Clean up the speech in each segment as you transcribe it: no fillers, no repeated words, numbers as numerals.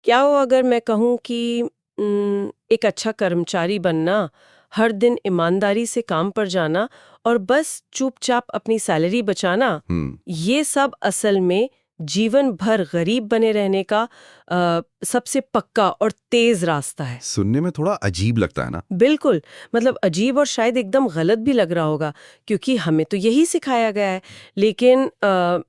क्या हो अगर मैं कहूँ कि एक अच्छा कर्मचारी बनना, हर दिन ईमानदारी से काम पर जाना और बस चुपचाप अपनी सैलरी बचाना, ये सब असल में जीवन भर गरीब बने रहने का सबसे पक्का और तेज रास्ता है। सुनने में थोड़ा अजीब लगता है ना। बिल्कुल। मतलब अजीब और शायद एकदम गलत भी लग रहा होगा, क्योंकि हमें तो यही सिखाया गया है। लेकिन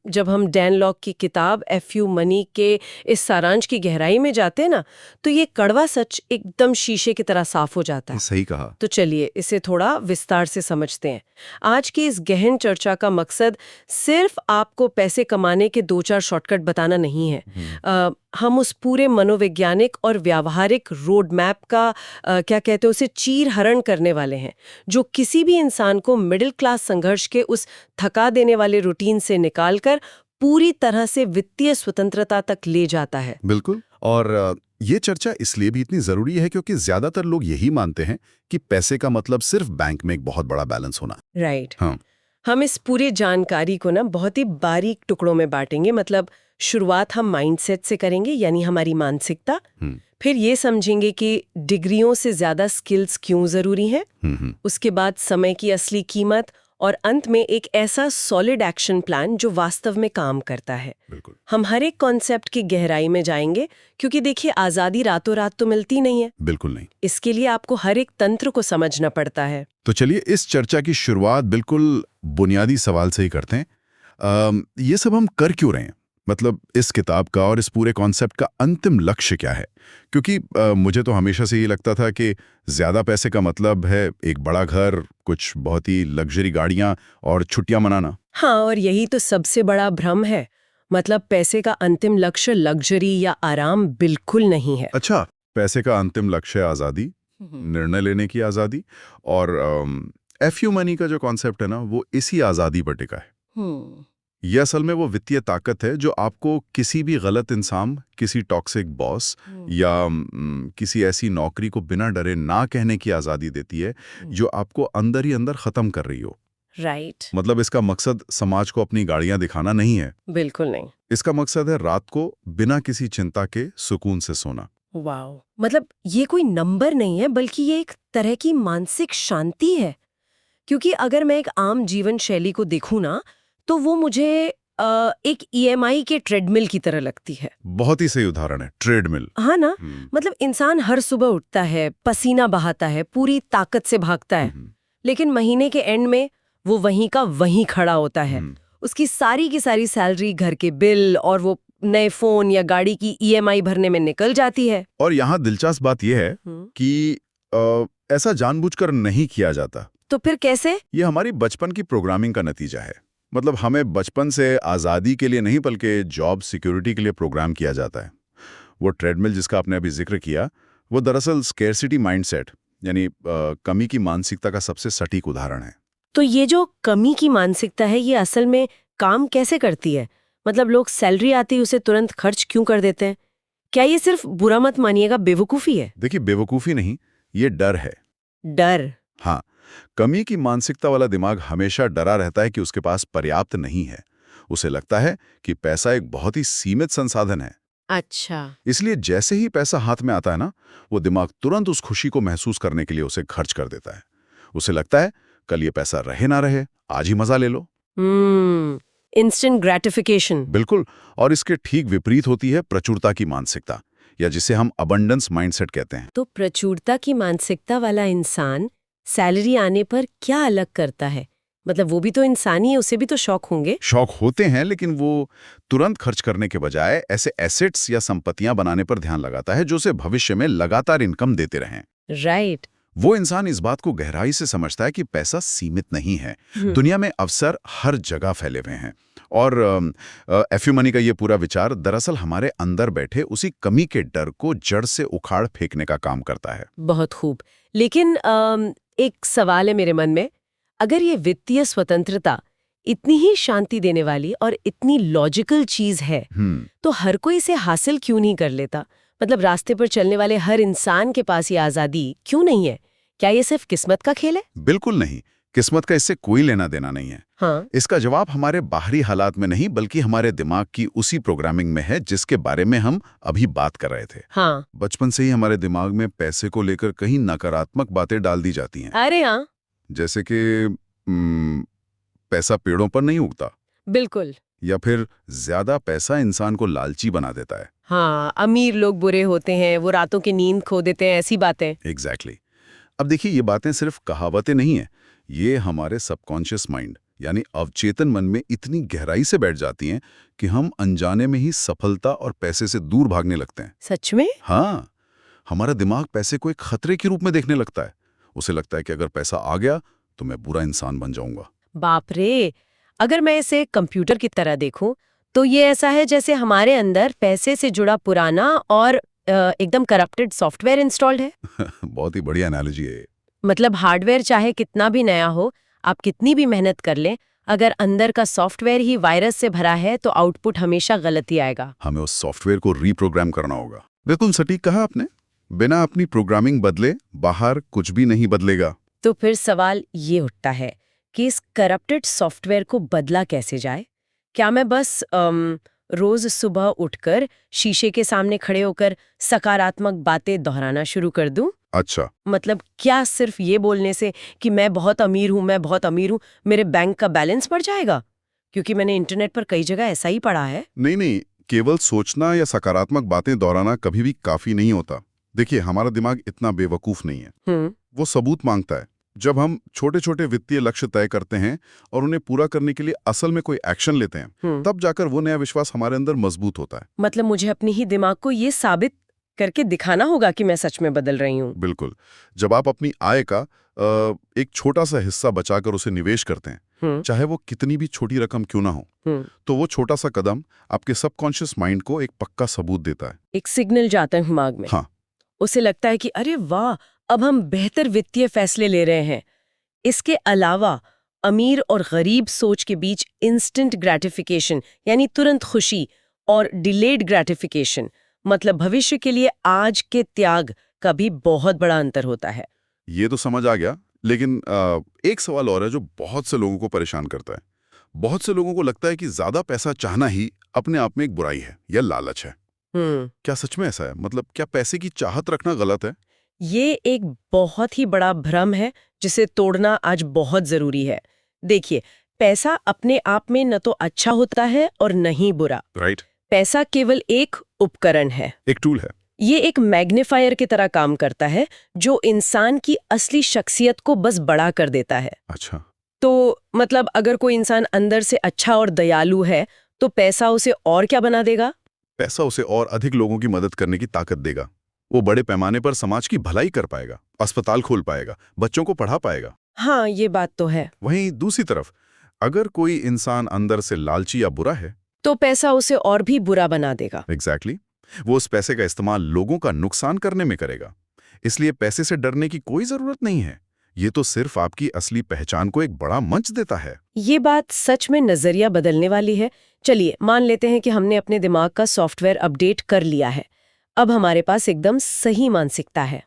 जब हम डैन लॉक की किताब एफ.यू. मनी के इस सारांश की गहराई में जाते हैं ना, तो ये कड़वा सच एकदम शीशे की तरह साफ हो जाता है। सही कहा। तो चलिए इसे थोड़ा विस्तार से समझते हैं। आज की इस गहन चर्चा का मकसद सिर्फ आपको पैसे कमाने के 2-4 शॉर्टकट बताना नहीं है। हम उस पूरे मनोवैज्ञानिक और व्यावहारिक रोड मैप का क्या कहते हैं उसे चीर हरण करने वाले हैं, जो किसी भी इंसान को मिडिल क्लास संघर्ष के उस थका देने वाले रूटीन से निकालकर पूरी तरह से वित्तीय स्वतंत्रता तक ले जाता है। बिल्कुल। और ये चर्चा इसलिए भी इतनी जरूरी है क्योंकि ज्यादातर लोग यही मानते हैं कि पैसे का मतलब सिर्फ बैंक में एक बहुत बड़ा बैलेंस होना। राइट। हाँ। हम इस पूरी जानकारी को ना बहुत ही बारीक टुकड़ों में बांटेंगे। मतलब शुरुआत हम माइंडसेट से करेंगे, यानी हमारी मानसिकता। फिर ये समझेंगे कि डिग्रियों से ज्यादा स्किल्स क्यों जरूरी हैं। उसके बाद समय की असली कीमत, और अंत में एक ऐसा सॉलिड एक्शन प्लान जो वास्तव में काम करता है। बिल्कुल। हम हर एक कॉन्सेप्ट की गहराई में जाएंगे, क्योंकि देखिए आजादी रातों रात तो मिलती नहीं है। बिल्कुल नहीं। इसके लिए आपको हर एक तंत्र को समझना पड़ता है। तो चलिए इस चर्चा की शुरुआत बिल्कुल बुनियादी सवाल से ही करते हैं। ये सब हम कर क्यों रहे हैं? मतलब इस किताब का और इस पूरे कॉन्सेप्ट का अंतिम लक्ष्य क्या है? क्योंकि मुझे तो हमेशा से ये लगता था कि ज्यादा पैसे का मतलब है एक बड़ा घर, कुछ बहुत ही लग्जरी गाड़ियां और छुट्टियां मनाना। हाँ, और यही तो सबसे बड़ा भ्रम है। मतलब पैसे का अंतिम लक्ष्य लग्जरी या आराम बिल्कुल नहीं है। अच्छा, पैसे का अंतिम लक्ष्य आज़ादी, निर्णय लेने की आज़ादी, और एफ.यू. मनी का जो कॉन्सेप्ट है ना, वो इसी आज़ादी पर टिका है। ये असल में वो वित्तीय ताकत है जो आपको किसी भी गलत इंसान, किसी टॉक्सिक बॉस या किसी ऐसी नौकरी को बिना डरे ना कहने की आज़ादी देती है जो आपको अंदर ही अंदर ख़त्म कर रही हो। राइट। मतलब इसका मकसद समाज को अपनी गाड़ियां दिखाना नहीं है। बिल्कुल नहीं। इसका मकसद है रात को बिना किसी चिंता के सुकून से सोना। वाओ, मतलब ये कोई नंबर नहीं है, बल्कि ये एक तरह की मानसिक शांति है। क्योंकि अगर मैं एक आम जीवन शैली को देखूं ना, तो वो मुझे एक ईएमआई के ट्रेडमिल की तरह लगती है। बहुत ही सही उदाहरण है, ट्रेडमिल। हाँ ना। मतलब इंसान हर सुबह उठता है, पसीना बहाता है, पूरी ताकत से भागता है, लेकिन महीने के एंड में वो वहीं का वहीं खड़ा होता है। उसकी सारी की सारी सैलरी घर के बिल और वो नए फोन या गाड़ी की ईएमआई भरने में निकल जाती है। और यहाँ दिलचस्प बात यह है कि ऐसा जानबूझकर नहीं किया जाता। तो फिर कैसे? ये हमारी बचपन की प्रोग्रामिंग का नतीजा है। मतलब हमें बचपन से आज़ादी के लिए नहीं बल्कि जॉब सिक्योरिटी के लिए प्रोग्राम किया जाता है। वो ट्रेडमिल जिसका आपने अभी जिक्र किया, वो दरअसल स्केर्सिटी माइंडसेट यानी कमी की मानसिकता का सबसे सटीक उदाहरण है। तो ये जो कमी की मानसिकता है, ये असल में काम कैसे करती है? मतलब लोग सैलरी आती है उसे तुरंत खर्च क्यों कर देते हैं? क्या ये सिर्फ बुरा मत मानिएगा बेवकूफ़ी है? देखिए, बेवकूफ़ी नहीं, ये डर है। डर? हाँ, कमी की मानसिकता वाला दिमाग हमेशा डरा रहता है कि उसके पास पर्याप्त नहीं है। उसे लगता है कि पैसा एक बहुत ही सीमित संसाधन है। अच्छा। इसलिए जैसे ही पैसा हाथ में आता है ना, वो दिमाग तुरंत उस खुशी को महसूस करने के लिए उसे खर्च कर देता है। उसे लगता है कल ये पैसा रहे ना रहे, आज ही मजा ले लो। Instant gratification. बिल्कुल। और इसके ठीक विपरीत होती है प्रचुरता की मानसिकता, या जिसे हम अबंडेंस माइंडसेट कहते हैं। तो प्रचुरता की मानसिकता वाला इंसान सैलरी आने पर क्या अलग करता है? मतलब वो भी तो इंसान ही है, उसे भी तो शौक होंगे। शौक होते हैं, लेकिन वो तुरंत खर्च करने के बजाय ऐसे एसेट्स या संपत्तियां बनाने पर ध्यान लगाता है जो उसे भविष्य में लगातार इनकम देते रहें। राइट। वो इंसान इस बात को गहराई से समझता है कि पैसा सीमित नहीं है। दुनिया में अवसर हर जगह फैले हुए हैं। और एफ.यू. मनी का ये पूरा विचार दरअसल हमारे अंदर बैठे उसी कमी के डर को जड़ से उखाड़ फेंकने का काम करता है। बहुत खूब। लेकिन एक सवाल है मेरे मन में, अगर ये वित्तीय स्वतंत्रता इतनी ही शांति देने वाली और इतनी लॉजिकल चीज है, तो हर कोई इसे हासिल क्यों नहीं कर लेता? मतलब रास्ते पर चलने वाले हर इंसान के पास ये आजादी क्यों नहीं है? क्या ये सिर्फ किस्मत का खेल है? बिल्कुल नहीं। किस्मत का इससे कोई लेना देना नहीं है। हाँ। इसका जवाब हमारे बाहरी हालात में नहीं बल्कि हमारे दिमाग की उसी प्रोग्रामिंग में है जिसके बारे में हम अभी बात कर रहे थे। हाँ। बचपन से ही हमारे दिमाग में पैसे को लेकर कहीं नकारात्मक बातें डाल दी जाती हैं। अरे हाँ, जैसे कि पैसा पेड़ों पर नहीं उगता, बिल्कुल। या फिर ज्यादा पैसा इंसान को लालची बना देता है। हाँ, अमीर लोग बुरे होते हैं, वो रातों की नींद खो देते हैं, ऐसी बातें। एग्जैक्टली। अब देखिए, ये बातें सिर्फ कहावतें नहीं हैं, ये हमारे सबकॉन्शियस माइंड यानी अवचेतन मन में इतनी गहराई से बैठ जाती हैं कि हम अनजाने में ही सफलता और पैसे से दूर भागने लगते हैं। सच में? हाँ, हमारा दिमाग पैसे को एक खतरे के रूप में देखने लगता है। उसे लगता है कि अगर पैसा आ गया तो मैं बुरा इंसान बन जाऊंगा। बाप रे! अगर मैं इसे कंप्यूटर की तरह देखूं, तो ये ऐसा है जैसे हमारे अंदर पैसे से जुड़ा पुराना और एकदम करप्टेड सॉफ्टवेयर इंस्टॉल्ड है। बहुत ही बढ़िया एनालॉजी है ये। मतलब हार्डवेयर चाहे कितना भी नया हो, आप कितनी भी मेहनत कर लें, अगर अंदर का सॉफ्टवेयर ही वायरस से भरा है तो आउटपुट हमेशा गलत ही आएगा। हमें उस सॉफ्टवेयर को रीप्रोग्राम करना होगा। बिल्कुल सटीक कहा आपने। बिना अपनी प्रोग्रामिंग बदले बाहर कुछ भी नहीं बदलेगा। तो फिर सवाल ये उठता है कि इस करप्टेड सॉफ्टवेयर को बदला कैसे जाए? क्या मैं बस रोज सुबह उठकर शीशे के सामने खड़े होकर सकारात्मक बातें दोहराना शुरू कर दूं? अच्छा। मतलब क्या सिर्फ ये बोलने से कि मैं बहुत अमीर हूं, मेरे बैंक का बैलेंस बढ़ जाएगा? क्योंकि मैंने इंटरनेट पर कई जगह ऐसा ही पढ़ा है। नहीं, केवल सोचना या सकारात्मक बातें दोहराना कभी भी काफी नहीं होता। देखिए, हमारा दिमाग इतना बेवकूफ नहीं है। वो सबूत मांगता है। जब हम छोटे छोटे वित्तीय लक्ष्य तय करते हैं और उन्हें पूरा करने के लिए असल में कोई एक्शन लेते हैं, तब जाकर वो नया विश्वास हमारे अंदर मजबूत होता है। मतलब मुझे अपनी ही दिमाग को ये साबित करके दिखाना होगा कि मैं सच में बदल रही हूँ। बिल्कुल। जब आप अपनी आय का एक छोटा सा हिस्सा बचाकर उसे निवेश करते हैं, चाहे वो कितनी भी छोटी रकम क्यों ना हो, तो वो छोटा सा कदम आपके सबकॉन्शियस माइंड को एक पक्का सबूत देता है। एक सिग्नल जाता है दिमाग में। हाँ। उसे लगता है कि अरे वाह, अब हम बेहतर वित्तीय फैसले ले रहे हैं। इसके अलावा अमीर और गरीब सोच के बीच इंस्टेंट ग्रेटिफिकेशन यानी तुरंत खुशी और डिलेड ग्रेटिफिकेशन मतलब भविष्य के लिए आज के त्याग का भी बहुत बड़ा अंतर होता है। ये तो समझ आ गया, लेकिन एक सवाल और है जो बहुत से लोगों को परेशान करता है। बहुत से लोगों को लगता है कि ज्यादा पैसा चाहना ही अपने आप में एक बुराई है या लालच है। क्या सच में ऐसा है? मतलब क्या पैसे की चाहत रखना गलत है? ये एक बहुत ही बड़ा भ्रम है जिसे तोड़ना आज बहुत जरूरी है। देखिए, पैसा अपने आप में न तो अच्छा होता है और न ही बुरा। राइट। पैसा केवल एक उपकरण है, एक टूल है। ये एक मैग्नीफायर की तरह काम करता है जो इंसान की असली शख्सियत को बस बड़ा कर देता है। अच्छा। तो मतलब अगर कोई इंसान अंदर से अच्छा और दयालु है तो पैसा उसे और क्या बना देगा? पैसा उसे और अधिक लोगों की मदद करने की ताकत देगा। वो बड़े पैमाने पर समाज की भलाई कर पाएगा, अस्पताल खोल पाएगा, बच्चों को पढ़ा पाएगा। हाँ, ये बात तो है। वहीं दूसरी तरफ अगर कोई इंसान अंदर से लालची या बुरा है तो पैसा उसे और भी बुरा बना देगा। एग्जैक्टली। वो उस पैसे का इस्तेमाल लोगों का नुकसान करने में करेगा। इसलिए पैसे से डरने की कोई जरूरत नहीं है। ये तो सिर्फ आपकी असली पहचान को एक बड़ा मंच देता है। ये बात सच में नजरिया बदलने वाली है। चलिए मान लेते हैं कि हमने अपने दिमाग का सॉफ्टवेयर अपडेट कर लिया है। अब हमारे पास एकदम सही मानसिकता है।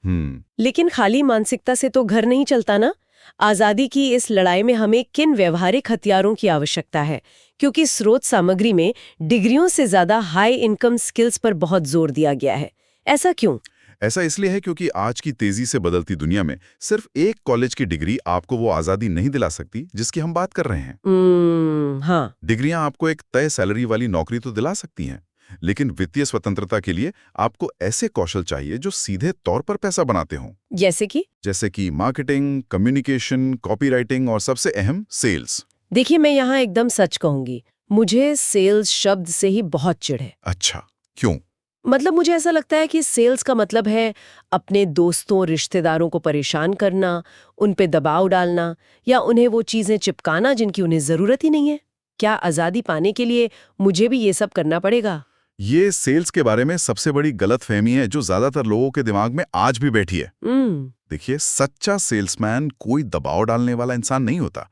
लेकिन खाली मानसिकता से तो घर नहीं चलता ना। आजादी की इस लड़ाई में हमें किन व्यवहारिक हथियारों की आवश्यकता है? क्योंकि स्रोत सामग्री में डिग्रियों से ज्यादा हाई इनकम स्किल्स पर बहुत जोर दिया गया है। ऐसा क्यों? ऐसा इसलिए है क्योंकि आज की तेजी से बदलती दुनिया में सिर्फ एक कॉलेज की डिग्री आपको वो आजादी नहीं दिला सकती जिसकी हम बात कर रहे हैं। हाँ। डिग्रियां आपको एक तय सैलरी वाली नौकरी तो दिला सकती हैं, लेकिन वित्तीय स्वतंत्रता के लिए आपको ऐसे कौशल चाहिए जो सीधे तौर पर पैसा बनाते हों। जैसे कि मार्केटिंग, कम्युनिकेशन, कॉपीराइटिंग और सबसे अहम सेल्स। देखिए, मैं यहाँ एकदम सच कहूंगी, मुझे सेल्स शब्द से ही बहुत चिढ़ है। अच्छा, क्यों? मतलब मुझे ऐसा लगता है कि सेल्स का मतलब है अपने दोस्तों रिश्तेदारों को परेशान करना, उन पे दबाव डालना या उन्हें वो चीजें चिपकाना जिनकी उन्हें जरूरत ही नहीं है। क्या आजादी पाने के लिए मुझे भी ये सब करना पड़ेगा? ये सेल्स के बारे में सबसे बड़ी गलतफहमी है जो ज्यादातर लोगों के दिमाग में आज भी बैठी है। देखिए, सच्चा सेल्समैन कोई दबाव डालने वाला इंसान नहीं होता।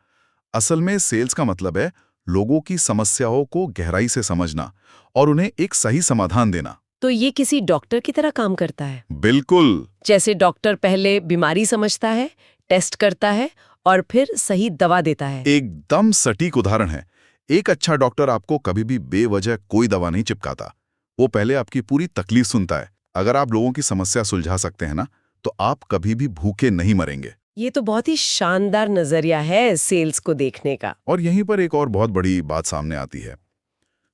असल में सेल्स का मतलब है लोगों की समस्याओं को गहराई से समझना और उन्हें एक सही समाधान देना। तो ये किसी डॉक्टर की तरह काम करता है? बिल्कुल। जैसे डॉक्टर पहले बीमारी समझता है, टेस्ट करता है और फिर सही दवा देता है। एकदम सटीक उदाहरण है। एक अच्छा डॉक्टर आपको कभी भी बेवजह कोई दवा नहीं चिपकाता। वो पहले आपकी पूरी तकलीफ सुनता है। अगर आप लोगों की समस्या सुलझा सकते हैं ना, तो आप कभी भी भूखे नहीं मरेंगे। ये तो बहुत ही शानदार नजरिया है सेल्स को देखने का। और यहीं पर एक और बहुत बड़ी बात सामने आती है।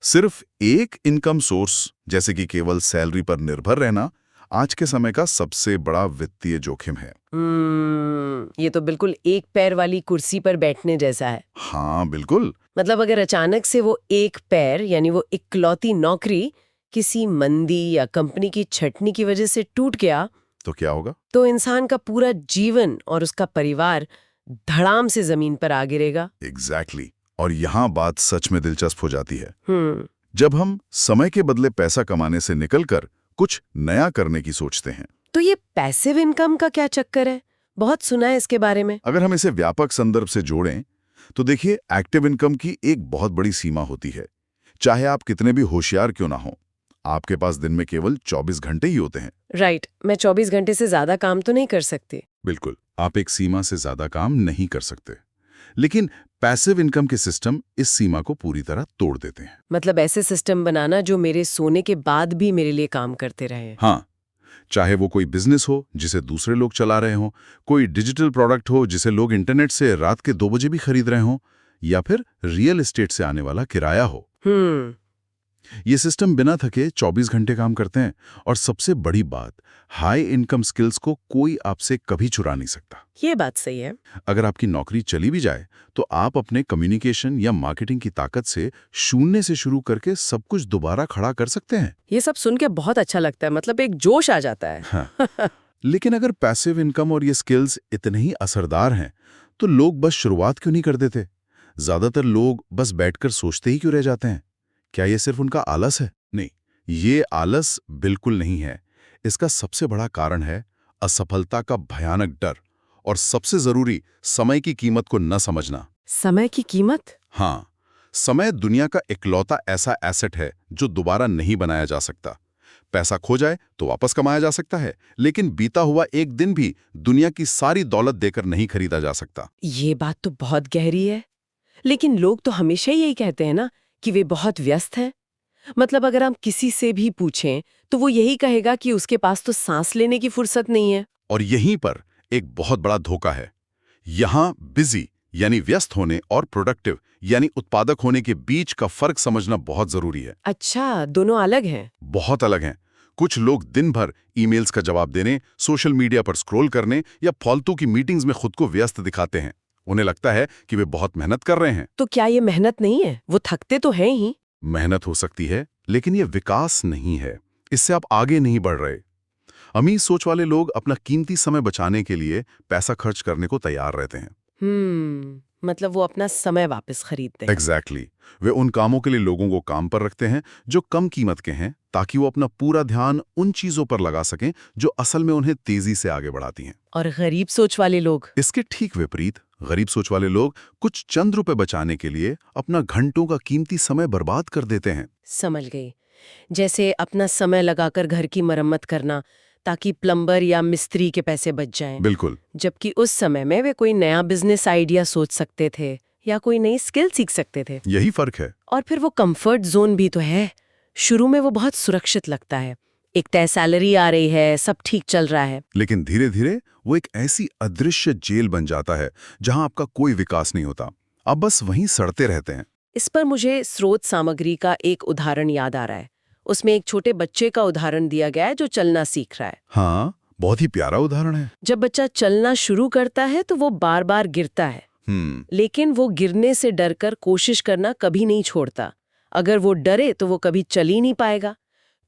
सिर्फ एक इनकम सोर्स, जैसे कि केवल सैलरी पर निर्भर रहना, आज के समय का सबसे बड़ा वित्तीय जोखिम है। ये तो बिल्कुल एक पैर वाली कुर्सी पर बैठने जैसा है। हाँ, बिल्कुल। मतलब अगर अचानक से वो एक पैर यानी वो इकलौती नौकरी किसी मंदी या कंपनी की छटनी की वजह से टूट गया, तो क्या होगा? तो इंसान का पूरा जीवन और उसका परिवार धड़ाम से जमीन पर आ गिरेगा। एग्जैक्टली। और यहाँ बात सच में दिलचस्प हो जाती है। हम्म जब हम समय के बदले पैसा कमाने से निकलकर कुछ नया करने की सोचते हैं। तो ये पैसिव इनकम का क्या चक्कर है? बहुत सुना है इसके बारे में। अगर हम इसे व्यापक संदर्भ से जोड़ें, तो देखिए, एक्टिव इनकम की एक बहुत बड़ी सीमा होती है। चाहे आप कितने भी होशियार क्यों ना हो, आपके पास दिन में केवल 24 घंटे ही होते हैं। राइट, मैं 24 घंटे से ज्यादा काम तो नहीं कर सकती। बिल्कुल, आप एक सीमा से ज्यादा काम नहीं कर सकते। लेकिन पैसिव इनकम के सिस्टम इस सीमा को पूरी तरह तोड़ देते हैं। मतलब ऐसे सिस्टम बनाना जो मेरे सोने के बाद भी मेरे लिए काम करते रहे। हाँ, चाहे वो कोई बिजनेस हो जिसे दूसरे लोग चला रहे हों, कोई डिजिटल प्रोडक्ट हो जिसे लोग इंटरनेट से रात के 2 बजे भी खरीद रहे हों, या फिर रियल एस्टेट से आने वाला किराया हो। ये सिस्टम बिना थके 24 घंटे काम करते हैं। और सबसे बड़ी बात, हाई इनकम स्किल्स को कोई आपसे कभी चुरा नहीं सकता। ये बात सही है। अगर आपकी नौकरी चली भी जाए, तो आप अपने कम्युनिकेशन या मार्केटिंग की ताकत से शून्य से शुरू करके सब कुछ दोबारा खड़ा कर सकते हैं। ये सब सुन के बहुत अच्छा लगता है, मतलब एक जोश आ जाता है। हाँ। लेकिन अगर पैसिव इनकम और ये स्किल्स इतने ही असरदार हैं, तो लोग बस शुरुआत क्यों नहीं कर देते? ज्यादातर लोग बस बैठकर सोचते ही क्यों रह जाते हैं? क्या ये सिर्फ उनका आलस है? नहीं, ये आलस बिल्कुल नहीं है। इसका सबसे बड़ा कारण है असफलता का भयानक डर, और सबसे जरूरी, समय की कीमत को न समझना। समय की कीमत? हाँ, समय दुनिया का इकलौता ऐसा एसेट है जो दोबारा नहीं बनाया जा सकता। पैसा खो जाए तो वापस कमाया जा सकता है, लेकिन बीता हुआ एक दिन भी दुनिया की सारी दौलत देकर नहीं खरीदा जा सकता। ये बात तो बहुत गहरी है। लेकिन लोग तो हमेशा यही कहते हैं ना कि वे बहुत व्यस्त हैं। मतलब अगर हम किसी से भी पूछें तो वो यही कहेगा कि उसके पास तो सांस लेने की फुर्सत नहीं है। और यहीं पर एक बहुत बड़ा धोखा है। यहाँ बिजी यानी व्यस्त होने और प्रोडक्टिव यानी उत्पादक होने के बीच का फर्क समझना बहुत जरूरी है। अच्छा, दोनों अलग हैं। बहुत अलग हैं। कुछ लोग दिन भर ईमेल्स का जवाब देने, सोशल मीडिया पर स्क्रॉल करने या फालतू की मीटिंग्स में खुद को व्यस्त दिखाते हैं। उन्हें लगता है कि वे बहुत मेहनत कर रहे हैं। तो क्या ये मेहनत नहीं है? वो थकते तो हैं ही। मेहनत हो सकती है, लेकिन ये विकास नहीं है। इससे आप आगे नहीं बढ़ रहे। अमीर सोच वाले लोग अपना कीमती समय बचाने के लिए पैसा खर्च करने को तैयार रहते हैं। मतलब वो अपना समय वापस खरीदते हैं। एग्जैक्टली। वे उन कामों के लिए लोगों को काम पर रखते हैं जो कम कीमत के हैं, ताकि वो अपना पूरा ध्यान उन चीजों पर लगा सकें जो असल में उन्हें तेजी से आगे बढ़ाती हैं। और गरीब सोच वाले लोग? इसके ठीक विपरीत, गरीब सोच वाले लोग कुछ चंद रुपए बचाने के लिए अपना घंटों का कीमती समय बर्बाद कर देते हैं। समझ गई। जैसे अपना समय लगाकर घर की मरम्मत करना ताकि प्लम्बर या मिस्त्री के पैसे बच जाएं। बिल्कुल। जबकि उस समय में वे कोई नया बिजनेस आइडिया सोच सकते थे या कोई नई स्किल सीख सकते थे। यही फर्क है। और फिर वो कंफर्ट जोन भी तो है। शुरू में वो बहुत सुरक्षित लगता है, एक तय सैलरी आ रही है, सब ठीक चल रहा है। लेकिन धीरे धीरे वो एक ऐसी अदृश्य जेल बन जाता है जहां आपका कोई विकास नहीं होता। आप बस वहीं सड़ते रहते हैं। इस पर मुझे स्रोत सामग्री का एक उदाहरण याद आ रहा है। उसमें एक छोटे बच्चे का उदाहरण दिया गया है जो चलना सीख रहा है। हाँ, बहुत ही प्यारा उदाहरण है। जब बच्चा चलना शुरू करता है तो वो बार बार गिरता है, लेकिन वो गिरने से डरकर कोशिश करना कभी नहीं छोड़ता। अगर वो डरे तो वो कभी चल ही नहीं पाएगा।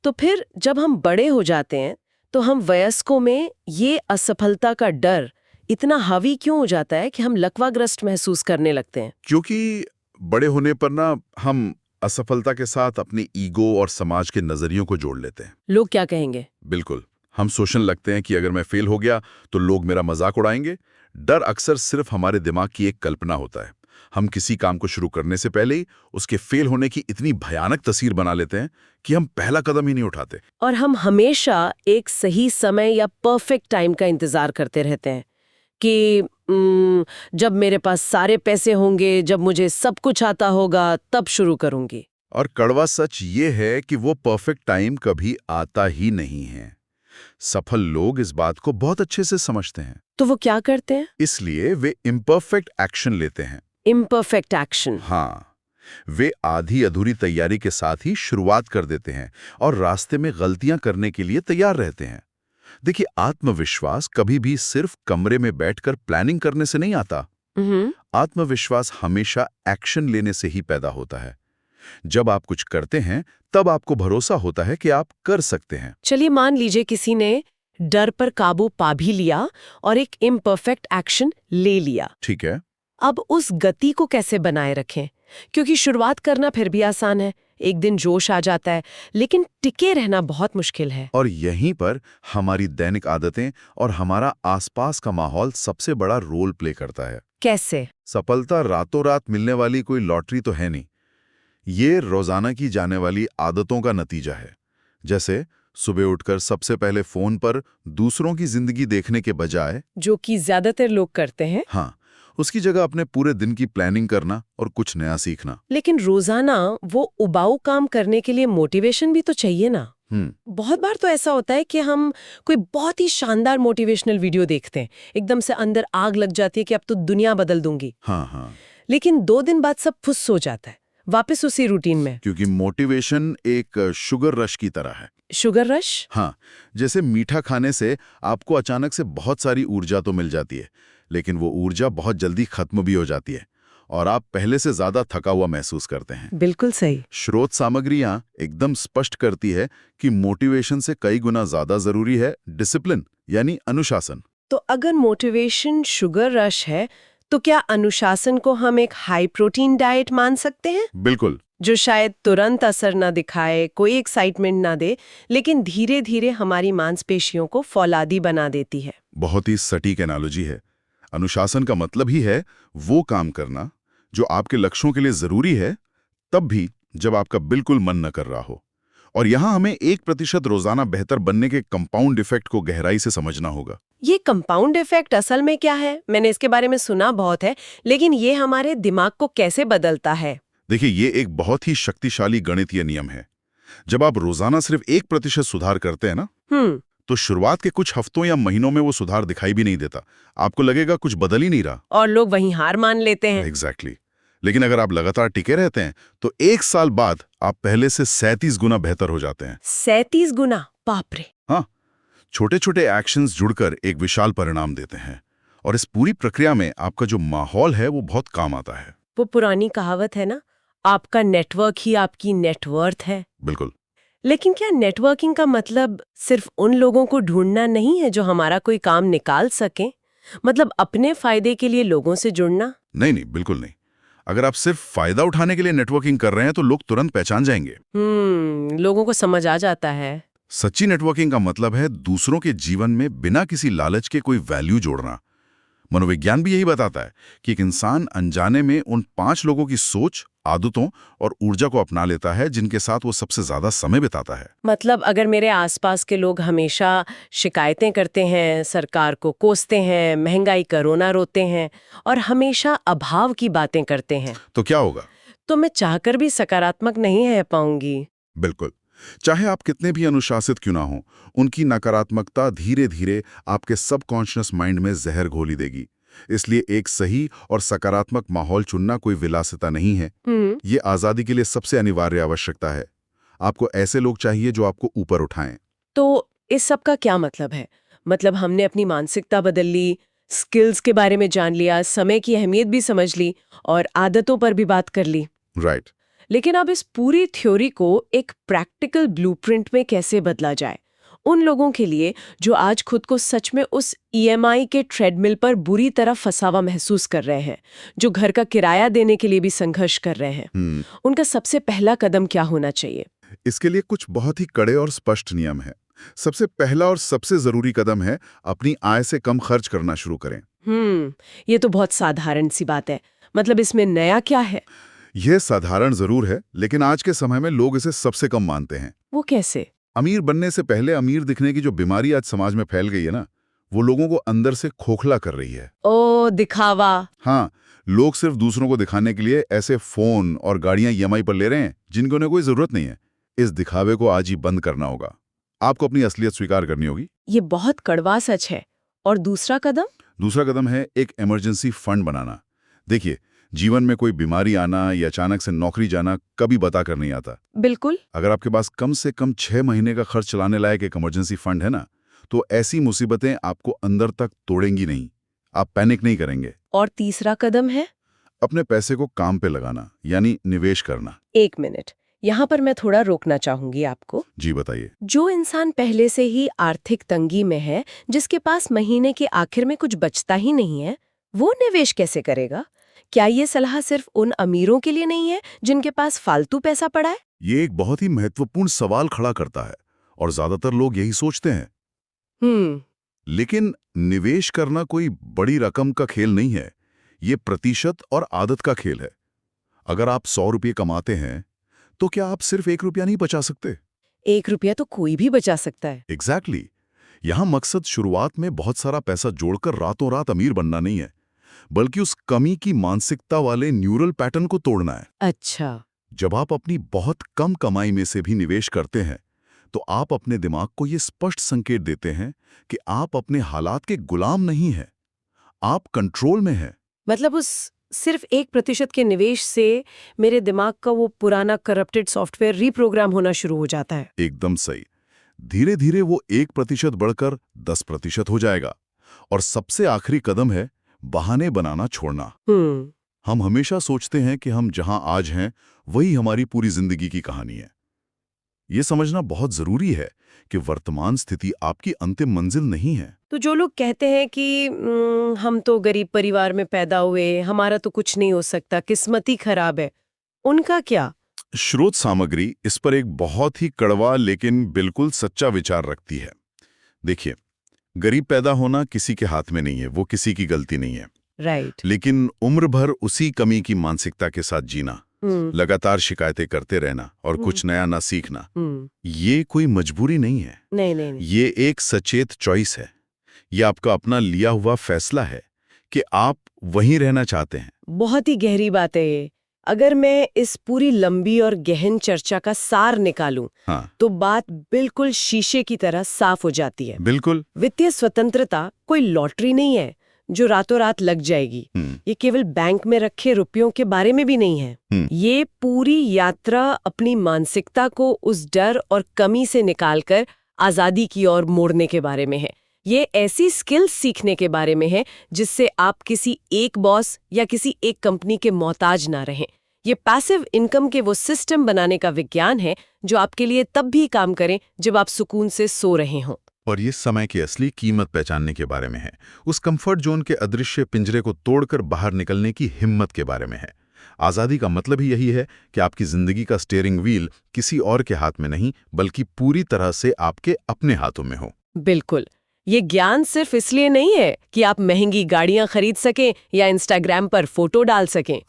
तो फिर जब हम बड़े हो जाते हैं तो हम वयस्कों में ये असफलता का डर इतना हावी क्यों हो जाता है कि हम लकवाग्रस्त महसूस करने लगते हैं? क्योंकि बड़े होने पर ना हम असफलता के साथ अपनी ईगो और समाज के नजरियों को जोड़ लेते हैं। लोग क्या कहेंगे? बिल्कुल, हम सोचने लगते हैं कि अगर मैं फेल हो गया तो लोग मेरा मजाक उड़ाएंगे। डर अक्सर सिर्फ हमारे दिमाग की एक कल्पना होता है। हम किसी काम को शुरू करने से पहले ही उसके फेल होने की इतनी भयानक तस्वीर बना लेते हैं कि हम पहला कदम ही नहीं उठाते। और हम हमेशा एक सही समय या परफेक्ट टाइम का इंतजार करते रहते हैं कि जब मेरे पास सारे पैसे होंगे, जब मुझे सब कुछ आता होगा, तब शुरू करूंगी। और कड़वा सच ये है कि वो परफेक्ट टाइम कभी आता ही नहीं है। सफल लोग इस बात को बहुत अच्छे से समझते हैं, तो वो क्या करते हैं? इसलिए वे इम्परफेक्ट एक्शन लेते हैं। Imperfect action. हाँ, वे आधी अधूरी तैयारी के साथ ही शुरुआत कर देते हैं और रास्ते में गलतियां करने के लिए तैयार रहते हैं। देखिए, आत्मविश्वास कभी भी सिर्फ कमरे में बैठकर प्लानिंग करने से नहीं आता। आत्मविश्वास हमेशा एक्शन लेने से ही पैदा होता है। जब आप कुछ करते हैं, तब आपको भरोसा होता है कि आप कर सकते हैं। चलिए मान लीजिए किसी ने डर पर काबू पा भी लिया और एक इम्परफेक्ट एक्शन ले लिया। ठीक है। अब उस गति को कैसे बनाए रखें? क्योंकि शुरुआत करना फिर भी आसान है, एक दिन जोश आ जाता है, लेकिन टिके रहना बहुत मुश्किल है। और यहीं पर हमारी दैनिक आदतें और हमारा आसपास का माहौल सबसे बड़ा रोल प्ले करता है। कैसे? सफलता रातों रात मिलने वाली कोई लॉटरी तो है नहीं। ये रोजाना की जाने वाली आदतों का नतीजा है। जैसे सुबह उठकर सबसे पहले फोन पर दूसरों की जिंदगी देखने के बजाय, जो कि ज्यादातर लोग करते हैं। हाँ, उसकी जगह अपने पूरे दिन की प्लानिंग करना और कुछ नया सीखना। लेकिन रोजाना वो उबाऊ काम करने के लिए मोटिवेशन भी तो चाहिए ना। बहुत बार तो ऐसा होता है कि हम कोई बहुत ही शानदार मोटिवेशनल वीडियो देखते हैं, एकदम से अंदर आग लग जाती है कि अब तो दुनिया बदल दूंगी। हाँ। लेकिन 2 दिन बाद सब फुस हो जाता है, वापस उसी रूटीन में। क्योंकि मोटिवेशन एक शुगर रश की तरह है। Sugar rush? हाँ, जैसे मीठा खाने से आपको अचानक से बहुत सारी ऊर्जा तो मिल जाती है, लेकिन वो ऊर्जा बहुत जल्दी खत्म भी हो जाती है और आप पहले से ज्यादा थका हुआ महसूस करते हैं। बिल्कुल सही। स्रोत सामग्रियां एकदम स्पष्ट करती है कि मोटिवेशन से कई गुना ज्यादा जरूरी है डिसिप्लिन, यानी अनुशासन। तो अगर मोटिवेशन शुगर रश है, तो क्या अनुशासन को हम एक हाई प्रोटीन डाइट मान सकते हैं? बिल्कुल। जो शायद तुरंत असर ना दिखाए, कोई एक्साइटमेंट ना दे, लेकिन धीरे धीरे हमारी मांसपेशियों को फौलादी बना देती है। बहुत ही सटीक एनालॉजी है। अनुशासन का मतलब ही है वो काम करना जो आपके लक्ष्यों के लिए जरूरी है, तब भी जब आपका बिल्कुल मन न कर रहा हो। और यहाँ हमें 1% रोजाना बेहतर बनने के कंपाउंड इफेक्ट को गहराई से समझना होगा। ये कंपाउंड इफेक्ट असल में क्या है? मैंने इसके बारे में सुना बहुत है, लेकिन ये हमारे दिमाग को कैसे बदलता है? देखिए, ये एक बहुत ही शक्तिशाली गणितीय नियम है। जब आप रोजाना सिर्फ 1% सुधार करते हैं ना, तो शुरुआत के कुछ हफ्तों या महीनों में वो सुधार दिखाई भी नहीं देता। आपको लगेगा कुछ बदल ही नहीं रहा और लोग वहीं हार मान लेते हैं। एग्जैक्टली। लेकिन अगर आप लगातार टिके रहते हैं तो 1 साल बाद आप पहले से 37 गुना बेहतर हो जाते हैं। 37 गुना? बाप रे। हाँ, छोटे छोटे एक्शंस जुड़कर एक विशाल परिणाम देते हैं और इस पूरी प्रक्रिया में आपका जो माहौल है वो बहुत काम आता है। वो पुरानी कहावत है ना, आपका नेटवर्क ही आपकी नेटवर्थ है। बिल्कुल। लेकिन क्या नेटवर्किंग का मतलब सिर्फ उन लोगों को ढूंढना नहीं है जो हमारा कोई काम निकाल सकें? मतलब अपने फायदे के लिए लोगों से जुड़ना? नहीं, बिल्कुल नहीं। अगर आप सिर्फ फायदा उठाने के लिए नेटवर्किंग कर रहे हैं तो लोग तुरंत पहचान जाएंगे। लोगों को समझ आ जाता है। सच्ची नेटवर्किंग का मतलब है दूसरों के जीवन में बिना किसी लालच के कोई वैल्यू जोड़ना। मनोविज्ञान भी यही बताता है कि एक इंसान अनजाने में उन 5 लोगों की सोच, आदतों और ऊर्जा को अपना लेता है जिनके साथ वो सबसे ज्यादा समय बिताता है। मतलब अगर मेरे आसपास के लोग हमेशा शिकायतें करते हैं, सरकार को कोसते हैं, महंगाई का रोना रोते हैं और हमेशा अभाव की बातें करते हैं, तो क्या होगा? तो मैं चाहकर भी सकारात्मक नहीं रह पाऊंगी। बिल्कुल। चाहे आप कितने भी अनुशासित क्यों ना हो, उनकी नकारात्मकता धीरे धीरे आपके सबकॉन्शियस माइंड में जहर घोली देगी। इसलिए एक सही और सकारात्मक माहौल चुनना कोई विलासिता नहीं है। ये आजादी के लिए सबसे अनिवार्य आवश्यकता है। आपको ऐसे लोग चाहिए जो आपको ऊपर उठाएं। तो इस सब का क्या मतलब है? मतलब हमने अपनी मानसिकता बदल ली, स्किल्स के बारे में जान लिया, समय की अहमियत भी समझ ली और आदतों पर भी बात कर ली। राइट। लेकिन अब इस पूरी थ्योरी को एक प्रैक्टिकल ब्लूप्रिंट में कैसे बदला जाए? उन लोगों के लिए जो आज खुद को सच में उस EMI के ट्रेडमिल पर बुरी तरह फंसा हुआ महसूस कर रहे हैं, जो घर का किराया देने के लिए भी संघर्ष कर रहे हैं, उनका सबसे पहला कदम क्या होना चाहिए? इसके लिए कुछ बहुत ही कड़े और स्पष्ट नियम है। सबसे पहला और सबसे जरूरी कदम है अपनी आय से कम खर्च करना शुरू करें। ये तो बहुत साधारण सी बात है। मतलब इसमें नया क्या है? यह साधारण जरूर है, लेकिन आज के समय में लोग इसे सबसे कम मानते हैं। वो कैसे? अमीर बनने से पहले अमीर दिखने की जो बीमारी आज समाज में फैल गई है ना, वो लोगों को अंदर से खोखला कर रही है। ओ दिखावा। हाँ, लोग सिर्फ दूसरों को दिखाने के लिए ऐसे फोन और गाड़ियां ईएमआई पर ले रहे हैं जिनकी उन्हें कोई जरूरत नहीं है। इस दिखावे को आज ही बंद करना होगा। आपको अपनी असलियत स्वीकार करनी होगी। ये बहुत कड़वा सच है। और दूसरा कदम? दूसरा कदम है एक इमरजेंसी फंड बनाना। देखिए, जीवन में कोई बीमारी आना या अचानक से नौकरी जाना कभी बता कर नहीं आता। बिल्कुल। अगर आपके पास कम से कम 6 महीने का खर्च चलाने लायक एक इमरजेंसी फंड है ना, तो ऐसी मुसीबतें आपको अंदर तक तोड़ेंगी नहीं। आप पैनिक नहीं करेंगे। और तीसरा कदम है? अपने पैसे को काम पे लगाना, यानी निवेश करना। 1 मिनट, यहाँ पर मैं थोड़ा रोकना चाहूंगी आपको। जी बताइए। जो इंसान पहले से ही आर्थिक तंगी में है, जिसके पास महीने के आखिर में कुछ बचता ही नहीं है, वो निवेश कैसे करेगा? क्या ये सलाह सिर्फ उन अमीरों के लिए नहीं है जिनके पास फालतू पैसा पड़ा है? ये एक बहुत ही महत्वपूर्ण सवाल खड़ा करता है और ज्यादातर लोग यही सोचते हैं। लेकिन निवेश करना कोई बड़ी रकम का खेल नहीं है। ये प्रतिशत और आदत का खेल है। अगर आप 100 रुपये कमाते हैं, तो क्या आप सिर्फ 1 रुपया नहीं बचा सकते? 1 रुपया तो कोई भी बचा सकता है। एग्जैक्टली। यहां मकसद शुरुआत में बहुत सारा पैसा जोड़कर रातों रात अमीर बनना नहीं है, बल्कि उस कमी की मानसिकता वाले न्यूरल पैटर्न को तोड़ना है। अच्छा। जब आप अपनी बहुत कम कमाई में से भी निवेश करते हैं, तो आप अपने दिमाग को ये स्पष्ट संकेत देते हैं कि आप अपने हालात के गुलाम नहीं हैं, आप कंट्रोल में हैं। मतलब उस सिर्फ 1% के निवेश से मेरे दिमाग का वो पुराना करप्टेड सॉफ्टवेयर रीप्रोग्राम होना शुरू हो जाता है। एकदम सही। धीरे धीरे वो 1% बढ़कर 10% हो जाएगा। और सबसे आखिरी कदम है बहाने बनाना छोड़ना। हम हमेशा सोचते हैं कि हम जहां आज हैं वही हमारी पूरी जिंदगी की कहानी है। ये समझना बहुत जरूरी है कि वर्तमान स्थिति आपकी अंतिम मंजिल नहीं है। तो जो लोग कहते हैं कि हम तो गरीब परिवार में पैदा हुए, हमारा तो कुछ नहीं हो सकता, किस्मत ही खराब है, उनका क्या? स्रोत सामग्री इस पर एक बहुत ही कड़वा लेकिन बिल्कुल सच्चा विचार रखती है। देखिए, गरीब पैदा होना किसी के हाथ में नहीं है, वो किसी की गलती नहीं है। राइट। लेकिन उम्र भर उसी कमी की मानसिकता के साथ जीना, लगातार शिकायतें करते रहना और कुछ नया ना सीखना, ये कोई मजबूरी नहीं है। नहीं। ये एक सचेत चॉइस है। ये आपका अपना लिया हुआ फैसला है कि आप वहीं रहना चाहते हैं। बहुत ही गहरी बात है ये। अगर मैं इस पूरी लंबी और गहन चर्चा का सार निकालूं, तो बात बिल्कुल शीशे की तरह साफ हो जाती है। बिल्कुल। वित्तीय स्वतंत्रता कोई लॉटरी नहीं है जो रातों रात लग जाएगी। ये केवल बैंक में रखे रुपयों के बारे में भी नहीं है। ये पूरी यात्रा अपनी मानसिकता को उस डर और कमी से निकालकर आजादी की ओर मोड़ने के बारे में है। ये ऐसी स्किल्स सीखने के बारे में है जिससे आप किसी एक बॉस या किसी एक कंपनी के मोहताज ना रहें। ये पैसिव इनकम के वो सिस्टम बनाने का विज्ञान है जो आपके लिए तब भी काम करें जब आप सुकून से सो रहे हों। और ये समय की असली कीमत पहचानने के बारे में है। उस कंफर्ट जोन के अदृश्य पिंजरे को तोड़कर बाहर निकलने की हिम्मत के बारे में है। आज़ादी का मतलब ही यही है कि आपकी जिंदगी का स्टीयरिंग व्हील किसी और के हाथ में नहीं, बल्कि पूरी तरह से आपके अपने हाथों में हो। बिल्कुल। ये ज्ञान सिर्फ इसलिए नहीं है कि आप महंगी गाड़ियां खरीद सकें या इंस्टाग्राम पर फोटो डाल सकें।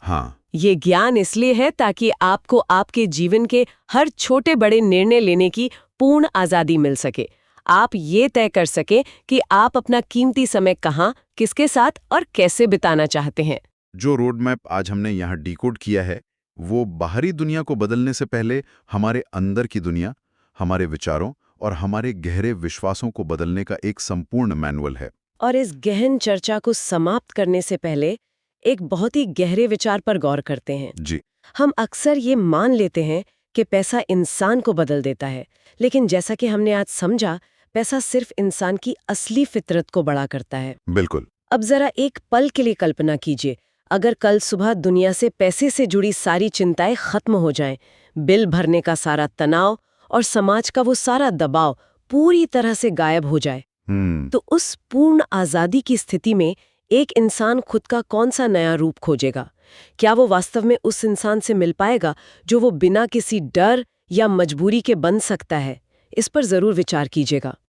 ये ज्ञान इसलिए है ताकि आपको आपके जीवन के हर छोटे बड़े निर्णय लेने की पूर्ण आजादी मिल सके। आप ये तय कर सके कि आप अपना कीमती समय कहाँ, किसके साथ और कैसे बिताना चाहते हैं। जो रोड मैप आज हमने यहाँ डिकोड किया है, वो बाहरी दुनिया को बदलने से पहले हमारे अंदर की दुनिया, हमारे विचारों और हमारे गहरे विश्वासों को बदलने का एक संपूर्ण मैनुअल है। और इस गहन चर्चा को समाप्त करने से पहले एक बहुत ही गहरे विचार पर गौर करते हैं। जी। हम अक्सर ये मान लेते हैं कि पैसा इंसान को बदल देता है, लेकिन जैसा कि हमने आज समझा, पैसा सिर्फ इंसान की असली फितरत को बड़ा करता है। बिल्कुल। अब जरा एक पल के लिए कल्पना कीजिए, अगर कल सुबह दुनिया से पैसे से जुड़ी सारी चिंताएं खत्म हो जाएं, बिल भरने का सारा तनाव और समाज का वो सारा दबाव पूरी तरह से गायब हो जाए, तो उस पूर्ण आजादी की स्थिति में एक इंसान खुद का कौन सा नया रूप खोजेगा? क्या वो वास्तव में उस इंसान से मिल पाएगा जो वो बिना किसी डर या मजबूरी के बन सकता है? इस पर जरूर विचार कीजिएगा।